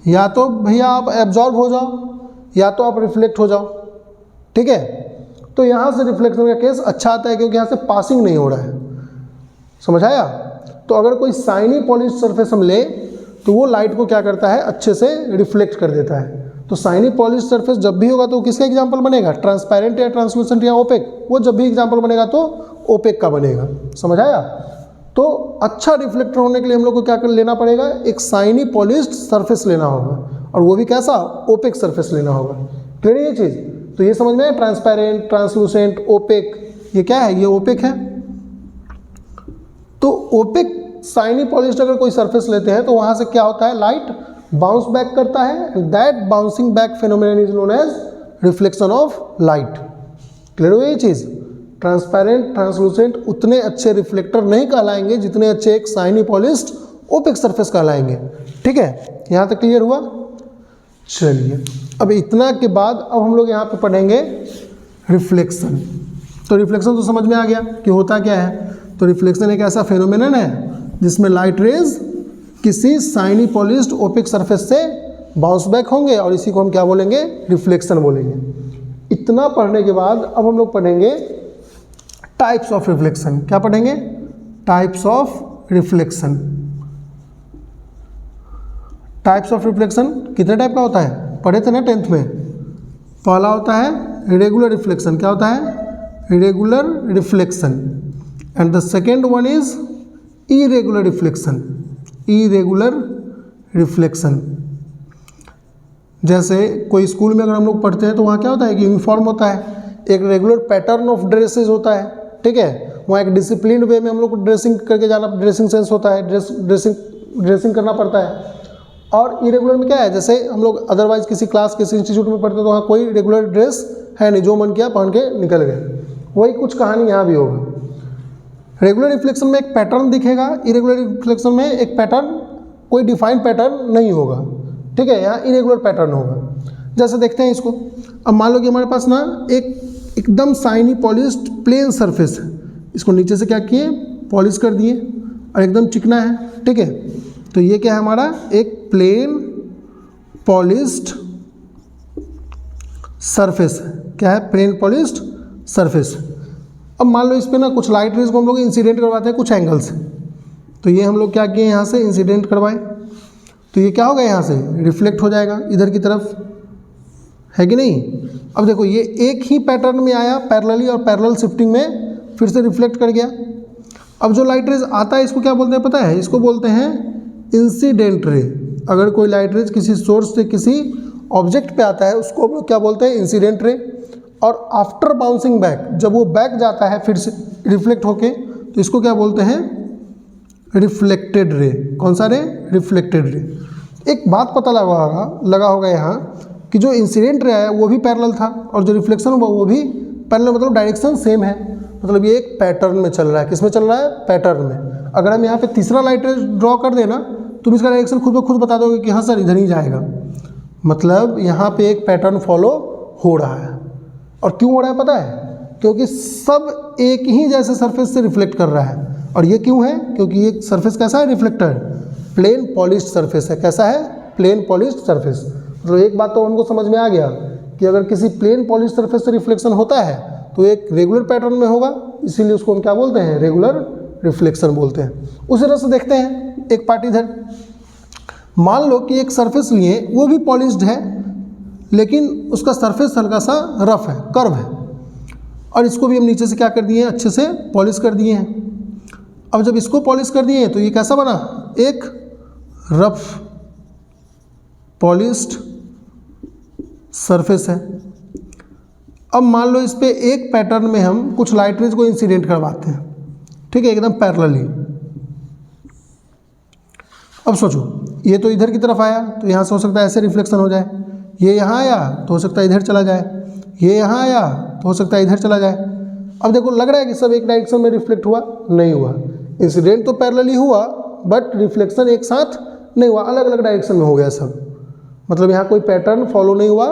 या तो भैया आप एब्जॉर्ब हो जाओ या तो आप रिफ्लेक्ट हो जाओ। ठीक है, तो यहाँ से रिफ्लेक्शन का केस अच्छा आता है क्योंकि यहाँ से पासिंग नहीं हो रहा है। समझ आया? तो अगर कोई शाइनी पॉलिश सरफेस हम ले तो वो लाइट को क्या करता है? अच्छे से रिफ्लेक्ट कर देता है। तो शाइनी पॉलिश सरफेस जब भी होगा तो किसका एग्जाम्पल बनेगा? ट्रांसपेरेंट या ट्रांसलूसेंट या ओपेक। वो जब भी एग्जाम्पल बनेगा तो ओपेक का बनेगा। समझ आया? तो अच्छा रिफ्लेक्टर होने के लिए हम लोग को क्या कर लेना पड़ेगा? एक शाइनी पॉलिश्ड सरफेस लेना होगा, और वो भी कैसा? ओपेक सरफेस लेना होगा। क्लियर है ये चीज़? तो ये समझ में, ट्रांसपेरेंट, ट्रांसलूसेंट, ओपेक, ये क्या है? ये ओपेक है। तो ओपेक शाइनी पॉलिश्ड अगर कोई सरफेस लेते हैं तो वहाँ से क्या होता है? लाइट बाउंस बैक करता है, and that bouncing back phenomenon is known as reflection of light. Clear हो ये चीज़? ट्रांसपेरेंट, ट्रांसलूसेंट उतने अच्छे रिफ्लेक्टर नहीं कहलाएंगे जितने अच्छे एक शाइनी पॉलिश्ड ओपेक सरफेस कहलाएंगे। ठीक है, यहाँ तक क्लियर हुआ? चलिए, अब इतना के बाद अब हम लोग यहाँ पे पढ़ेंगे रिफ्लेक्शन। तो रिफ्लेक्शन तो समझ में आ गया कि होता क्या है। तो रिफ्लेक्शन एक ऐसा फेनोमेनन है जिसमें लाइट रेज किसी शाइनी पॉलिश्ड ओपेक सरफेस से बाउंस बैक होंगे, और इसी को हम क्या बोलेंगे? रिफ्लेक्शन बोलेंगे। इतना पढ़ने के बाद अब हम लोग पढ़ेंगे टाइप्स ऑफ रिफ्लेक्शन। क्या पढ़ेंगे? Types of reflection. Types of reflection कितने टाइप का होता है? पढ़े थे ना 10th में। पहला होता है रेगुलर रिफ्लेक्शन। क्या होता है? Regular reflection. And the second one is irregular reflection. Irregular reflection, जैसे कोई स्कूल में अगर हम लोग पढ़ते हैं तो वहाँ क्या होता है कि यूनिफॉर्म होता है, एक रेगुलर पैटर्न ऑफ ड्रेसेस होता है। ठीक है, वहाँ एक डिसिप्लिन वे में हम लोग को ड्रेसिंग करके जाना, ड्रेसिंग सेंस होता है, ड्रेसिंग करना पड़ता है। और इरेगुलर में क्या है? जैसे हम लोग अदरवाइज किसी क्लास किसी इंस्टीट्यूट में पढ़ते हैं तो वहाँ कोई रेगुलर ड्रेस है नहीं, जो मन किया पहन के निकल गए। वही कुछ कहानी यहाँ भी होगा। रेगुलर रिफ्लेक्शन में एक पैटर्न दिखेगा, इरेगुलर रिफ्लेक्शन में एक पैटर्न, कोई डिफाइंड पैटर्न नहीं होगा। ठीक है, यहाँ इरेगुलर पैटर्न होगा। जैसे देखते हैं इसको। अब मान लो कि हमारे पास ना एक एकदम शाइनी पॉलिश्ड प्लेन सरफेस है, इसको नीचे से क्या किए? पॉलिश कर दिए, और एकदम चिकना है। ठीक है, तो ये क्या है? हमारा एक प्लेन पॉलिश्ड सरफेस है। क्या है? Plane polished surface. अब मान लो इस पे ना कुछ लाइट रेज को हम लोग इंसिडेंट करवाते हैं कुछ एंगल से, तो ये हम लोग क्या किए यहाँ से इंसिडेंट करवाए, तो ये क्या होगा यहाँ से रिफ्लेक्ट हो जाएगा इधर की तरफ, है कि नहीं। अब देखो ये एक ही पैटर्न में आया पैरेलली और पैरेलल शिफ्टिंग में फिर से रिफ्लेक्ट कर गया। अब जो लाइट रेज आता है इसको क्या बोलते हैं पता है? इसको बोलते हैं इंसिडेंट रे। अगर कोई लाइट रेज किसी सोर्स से किसी ऑब्जेक्ट पे आता है उसको हम लोग क्या बोलते हैं? Incident ray. और आफ्टर बाउंसिंग बैक, जब वो बैक जाता है फिर से रिफ्लेक्ट होके, तो इसको क्या बोलते हैं? Reflected ray. कौन सा रे? Reflected ray. एक बात पता लगा होगा यहाँ कि जो इंसिडेंट रे है वो भी पैरेलल था और जो रिफ्लेक्शन हुआ वो भी पैरेलल, मतलब डायरेक्शन सेम है, मतलब ये एक पैटर्न में चल रहा है। किस में चल रहा है? पैटर्न में। अगर हम यहाँ पे तीसरा लाइट रेज ड्रॉ कर देना तुम इसका डायरेक्शन खुद ब खुद बता दोगे कि हाँ सर इधर ही जाएगा, मतलब यहाँ पे एक पैटर्न फॉलो हो रहा है। और क्यों हो रहा है पता है? क्योंकि सब एक ही जैसे सरफेस से रिफ्लेक्ट कर रहा है। और ये क्यों है? क्योंकि ये सरफेस कैसा है? रिफ्लेक्टर, प्लेन पॉलिश्ड सरफेस है। कैसा है? Plane polished surface. तो एक बात तो उनको समझ में आ गया कि अगर किसी प्लेन पॉलिश सरफेस से रिफ्लेक्शन होता है तो एक रेगुलर पैटर्न में होगा, इसीलिए उसको हम क्या बोलते हैं? रेगुलर रिफ्लेक्शन बोलते हैं। उसी तरह से देखते हैं एक पार्ट इधर। मान लो कि एक सरफेस लिए, वो भी पॉलिश्ड है लेकिन उसका सरफेस हल्का सा रफ है, कर्व है, और इसको भी हम नीचे से क्या कर दिए हैं? अच्छे से पॉलिश कर दिए हैं। अब जब इसको पॉलिश कर दिए तो ये कैसा बना? एक रफ पॉलिश्ड सरफेस है। अब मान लो इस पे एक पैटर्न में हम कुछ लाइट रेज को इंसिडेंट करवाते हैं, ठीक है, एकदम पैरेलली। अब सोचो ये तो इधर की तरफ आया तो यहाँ से हो सकता है ऐसे रिफ्लेक्शन हो जाए, ये यहाँ आया तो हो सकता है इधर चला जाए, ये यहाँ आया तो हो सकता है इधर चला जाए। अब देखो लग रहा है कि सब एक डायरेक्शन में रिफ्लेक्ट हुआ, नहीं हुआ। इंसिडेंट तो पैरेलली हुआ बट रिफ्लेक्शन एक साथ नहीं हुआ, अलग अलग डायरेक्शन में हो गया सब, मतलब यहाँ कोई पैटर्न फॉलो नहीं हुआ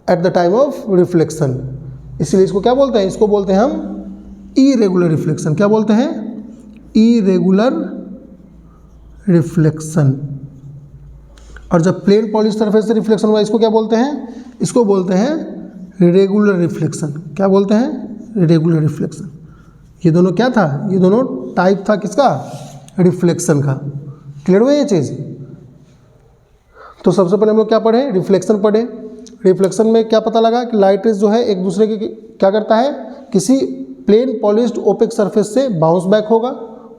at the time of reflection. इसलिए इसको क्या बोलते हैं? इसको बोलते हैं हम इरेगुलर रिफ्लेक्शन। क्या बोलते हैं? Irregular reflection. और जब प्लेन पॉलिश सरफेस से रिफ्लेक्शन हुआ इसको क्या बोलते हैं? इसको बोलते हैं रेगुलर रिफ्लेक्शन। क्या बोलते हैं? Regular reflection. ये दोनों क्या था? ये दोनों टाइप था किसका? रिफ्लेक्शन का। क्लियर हुआ ये चीज़? तो सबसे पहले हम लोग क्या पढ़े? रिफ्लेक्शन पढ़े। रिफ्लेक्शन में क्या पता लगा कि लाइट रेज जो है एक दूसरे के क्या करता है? किसी प्लेन पॉलिश्ड ओपेक सरफेस से बाउंस बैक होगा,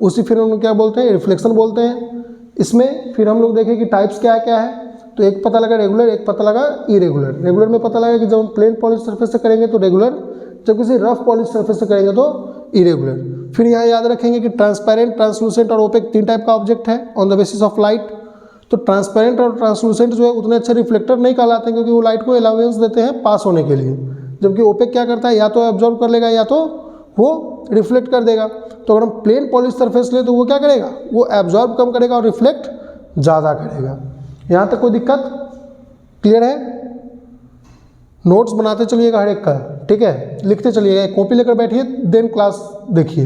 उसी फिर हम लोग क्या बोलते हैं? रिफ्लेक्शन बोलते हैं। इसमें फिर हम लोग देखें कि टाइप्स क्या क्या है, तो एक पता लगा रेगुलर, एक पता लगा इरेगुलर। रेगुलर में पता लगा कि जब हम प्लेन पॉलिश सरफेस से करेंगे तो रेगुलर, जब किसी रफ पॉलिश सरफेस से करेंगे तो इरेगुलर। फिर यहाँ याद रखेंगे कि ट्रांसपेरेंट, ट्रांसलूसेंट और ओपेक तीन टाइप का ऑब्जेक्ट है on the basis of light. तो ट्रांसपेरेंट और ट्रांसलूसेंट जो है उतने अच्छे रिफ्लेक्टर नहीं कहलाते हैं क्योंकि वो लाइट को अलाउंस देते हैं पास होने के लिए, जबकि ओपेक क्या करता है? या तो एब्जॉर्ब कर लेगा या तो वो रिफ्लेक्ट कर देगा। तो अगर हम प्लेन पॉलिश सरफेस ले तो वो क्या करेगा? वो एब्जॉर्ब कम करेगा और रिफ्लेक्ट ज़्यादा करेगा। यहाँ तक कोई दिक्कत? क्लियर है? नोट्स बनाते चलिएगा हर एक का, ठीक है, लिखते चलिएगा, एक कॉपी लेकर बैठिए, देन क्लास देखिए।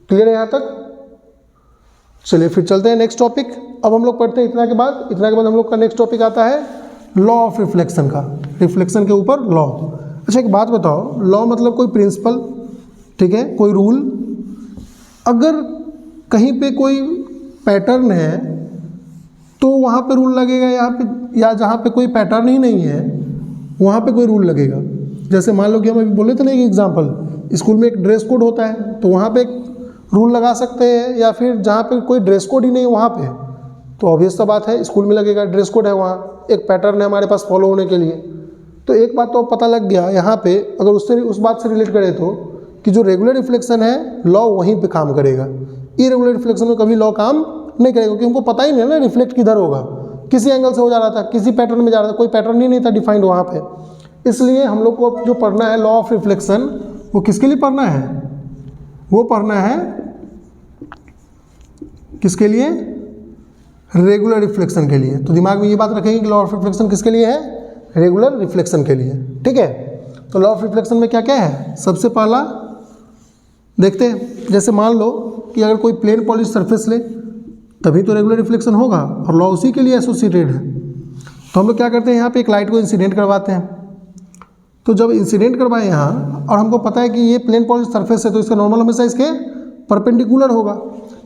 क्लियर है यहाँ तक? चलिए फिर चलते हैं नेक्स्ट टॉपिक। अब हम लोग पढ़ते हैं इतना के बाद हम लोग का नेक्स्ट टॉपिक आता है लॉ ऑफ रिफ्लेक्शन का। रिफ्लेक्शन के ऊपर लॉ। अच्छा एक बात बताओ, लॉ मतलब कोई प्रिंसिपल, ठीक है, कोई रूल। अगर कहीं पे कोई पैटर्न है तो वहाँ पे रूल लगेगा यहाँ पे, या जहाँ पे कोई पैटर्न ही नहीं है वहाँ पे कोई रूल लगेगा। जैसे मान लो कि हम अभी बोले थे ना एक एग्जांपल, स्कूल में एक ड्रेस कोड होता है तो वहाँ पे एक रूल लगा सकते हैं, या फिर जहाँ पे कोई ड्रेस कोड ही नहीं है वहाँ पे तो ऑब्वियस सा बात है स्कूल में लगेगा, ड्रेस कोड है वहाँ, एक पैटर्न है हमारे पास फॉलो होने के लिए। तो एक बात तो पता लग गया यहाँ पे, अगर उससे उस बात से रिलेट करें तो कि जो रेगुलर रिफ्लेक्शन है लॉ वहीं पे काम करेगा, इरेगुलर रिफ्लेक्शन में कभी लॉ काम नहीं करेगा, क्योंकि हमको पता ही नहीं है ना रिफ्लेक्ट किधर होगा, किसी एंगल से हो जा रहा था, किसी पैटर्न में जा रहा था, कोई पैटर्न ही नहीं था डिफाइंड वहाँ पे। इसलिए हम लोग को जो पढ़ना है लॉ ऑफ रिफ्लेक्शन, वो किसके लिए पढ़ना है? वो पढ़ना है किसके लिए? रेगुलर रिफ्लेक्शन के लिए। तो दिमाग में ये बात रखेंगे कि लॉ ऑफ रिफ्लेक्शन किसके लिए है? रेगुलर रिफ्लेक्शन के लिए, ठीक है। तो लॉ ऑफ रिफ्लेक्शन में क्या क्या है? सबसे पहला देखते हैं, जैसे मान लो कि अगर कोई प्लेन पॉलिश सरफेस ले तभी तो रेगुलर रिफ्लेक्शन होगा और लॉ उसी के लिए एसोसिएटेड है। तो हम लोग क्या करते हैं, यहाँ पे एक लाइट को इंसिडेंट करवाते हैं। तो जब इंसिडेंट करवाए यहाँ, और हमको पता है कि ये प्लेन पॉइंट सरफेस है, तो इसका नॉर्मल हमेशा इसके परपेंडिकुलर होगा,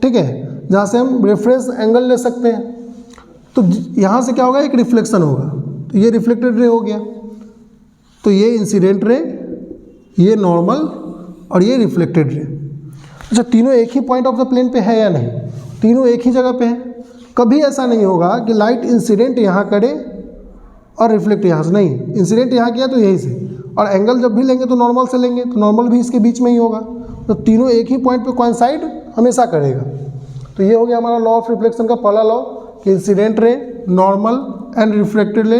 ठीक है, जहाँ से हम रेफरेंस एंगल ले सकते हैं। तो यहाँ से क्या होगा, एक रिफ्लेक्शन होगा, तो ये रिफ्लेक्टेड रे हो गया। तो ये इंसिडेंट रे, ये नॉर्मल और ये रिफ्लेक्टेड रे। अच्छा, तीनों एक ही पॉइंट ऑफ द प्लेन पे है या नहीं? तीनों एक ही जगह पे है। कभी ऐसा नहीं होगा कि लाइट इंसिडेंट यहाँ करे और रिफ्लेक्ट यहाँ से, नहीं, इंसिडेंट यहाँ किया तो यहीं से, और एंगल जब भी लेंगे तो नॉर्मल से लेंगे, तो नॉर्मल भी इसके बीच में ही होगा। तो तीनों एक ही पॉइंट पे कोइंसाइड हमेशा करेगा। तो ये हो गया हमारा लॉ ऑफ रिफ्लेक्शन का पहला लॉ कि incident ray, normal and reflected ray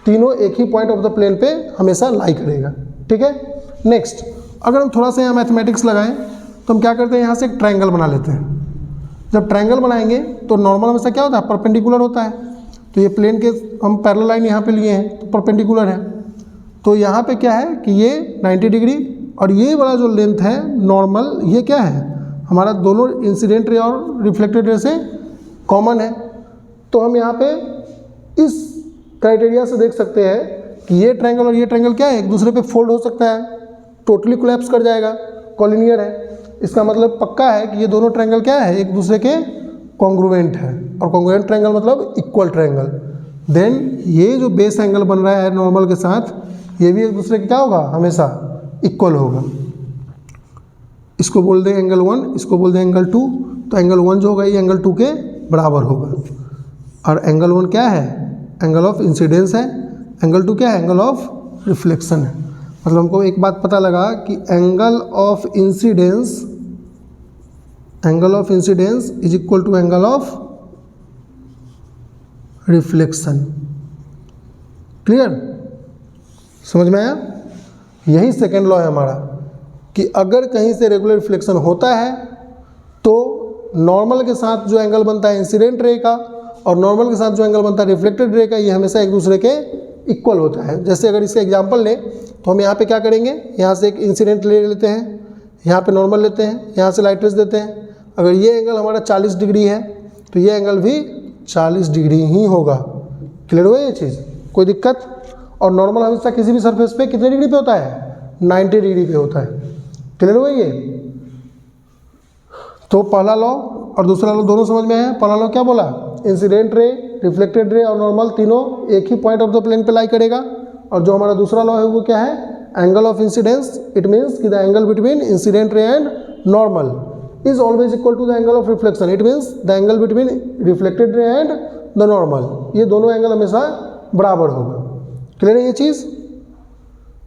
तीनों एक ही पॉइंट ऑफ द प्लेन पे हमेशा लाई करेगा, ठीक है। नेक्स्ट, अगर हम थोड़ा सा यहाँ मैथमेटिक्स लगाएं तो हम क्या करते हैं, यहाँ से एक ट्रायंगल बना लेते हैं। जब ट्रायंगल बनाएंगे तो नॉर्मल हमेशा क्या होता है, परपेंडिकुलर होता है। तो ये प्लेन के हम पैरेलल लाइन यहाँ पे लिए हैं तो परपेंडिकुलर है। तो यहाँ पे क्या है कि ये 90 डिग्री और ये वाला जो लेंथ है नॉर्मल, ये क्या है हमारा, दोनों इंसिडेंट रे और रिफ्लेक्टेड रे से कॉमन है। तो हम यहाँ पे इस क्राइटेरिया से देख सकते हैं कि ये ट्रायंगल और ये ट्रायंगल क्या है, एक दूसरे पे फोल्ड हो सकता है, टोटली कोलैप्स कर जाएगा, कॉलिनियर है। इसका मतलब पक्का है कि ये दोनों ट्रायंगल क्या है, एक दूसरे के कॉन्ग्रुएंट है, और कॉन्ग्रुएंट ट्रायंगल मतलब इक्वल ट्रायंगल। देन ये जो बेस एंगल बन रहा है नॉर्मल के साथ, ये भी एक दूसरे के क्या होगा, हमेशा इक्वल होगा। इसको बोल दें एंगल 1, इसको बोल दें एंगल 2। तो एंगल 1 जो होगा ये एंगल 2 के बराबर होगा। और एंगल 1 क्या है, एंगल ऑफ इंसिडेंस है, एंगल 2 क्या है, एंगल ऑफ रिफ्लेक्शन है। मतलब हमको एक बात पता लगा कि angle of incidence is equal to angle of reflection. Clear, समझ में आया? यही सेकेंड लॉ है हमारा कि अगर कहीं से रेगुलर रिफ्लेक्शन होता है तो नॉर्मल के साथ जो एंगल बनता है इंसिडेंट रे का और नॉर्मल के साथ जो एंगल बनता है रिफ्लेक्टेड रे का, ये हमेशा एक दूसरे के इक्वल होता है। जैसे अगर इसका एग्जांपल लें तो हम यहाँ पे क्या करेंगे, यहाँ से एक इंसिडेंट ले लेते हैं, यहाँ पे नॉर्मल लेते हैं, यहाँ से लाइट रेज देते हैं। अगर ये एंगल हमारा 40 डिग्री है तो ये एंगल भी 40 डिग्री ही होगा। क्लियर हुआ ये चीज़, कोई दिक्कत? और नॉर्मल हमेशा किसी भी सरफेस पे कितने डिग्री पे होता है, 90 डिग्री पे होता है। क्लियर हुआ ये? तो पहला लॉ और दूसरा लॉ दोनों समझ में है। पहला लॉ क्या बोला, इंसिडेंट रे, रिफ्लेक्टेड रे और नॉर्मल तीनों एक ही पॉइंट ऑफ द प्लेन पे लाई करेगा। और जो हमारा दूसरा लॉ है वो क्या है, angle of incidence. It means कि the angle between incident ray and normal is always equal to the angle of reflection. It means the angle between reflected ray and the normal, ये दोनों angle हमेशा बराबर होगा। Clear है ये चीज़?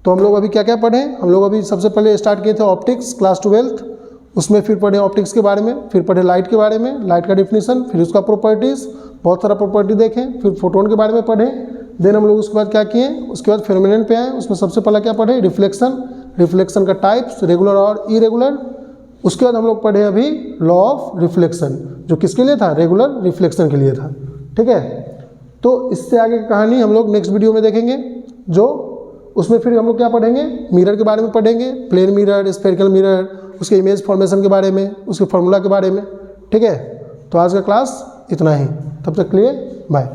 तो हम लोग अभी क्या क्या पढ़े, हम लोग अभी सबसे पहले स्टार्ट किए थे ऑप्टिक्स क्लास 12th, उसमें फिर पढ़े ऑप्टिक्स के बारे में, फिर पढ़े लाइट के बारे में, लाइट का डिफिनीशन, फिर उसका प्रॉपर्टीज़, बहुत सारा प्रॉपर्टी देखें, फिर फोटोन के बारे में पढ़े। देन हम लोग उसके बाद क्या किए, उसके बाद फेनोमेनन पे आए। उसमें सबसे पहला क्या पढ़े, रिफ्लेक्शन का टाइप्स, रेगुलर और इरेगुलर। उसके बाद हम लोग पढ़े अभी लॉ ऑफ रिफ्लेक्शन, जो किसके लिए था, रेगुलर रिफ्लेक्शन के लिए था। ठीक है, तो इससे आगे की कहानी हम लोग नेक्स्ट वीडियो में देखेंगे, जो उसमें फिर हम लोग क्या पढ़ेंगे, मिरर के बारे में पढ़ेंगे, प्लेन मिरर, स्फेरिकल मिरर, उसके इमेज फॉर्मेशन के बारे में, उसके फार्मूला के बारे में। ठीक है, तो आज का क्लास इतना ही, तब तक के लिए बाय।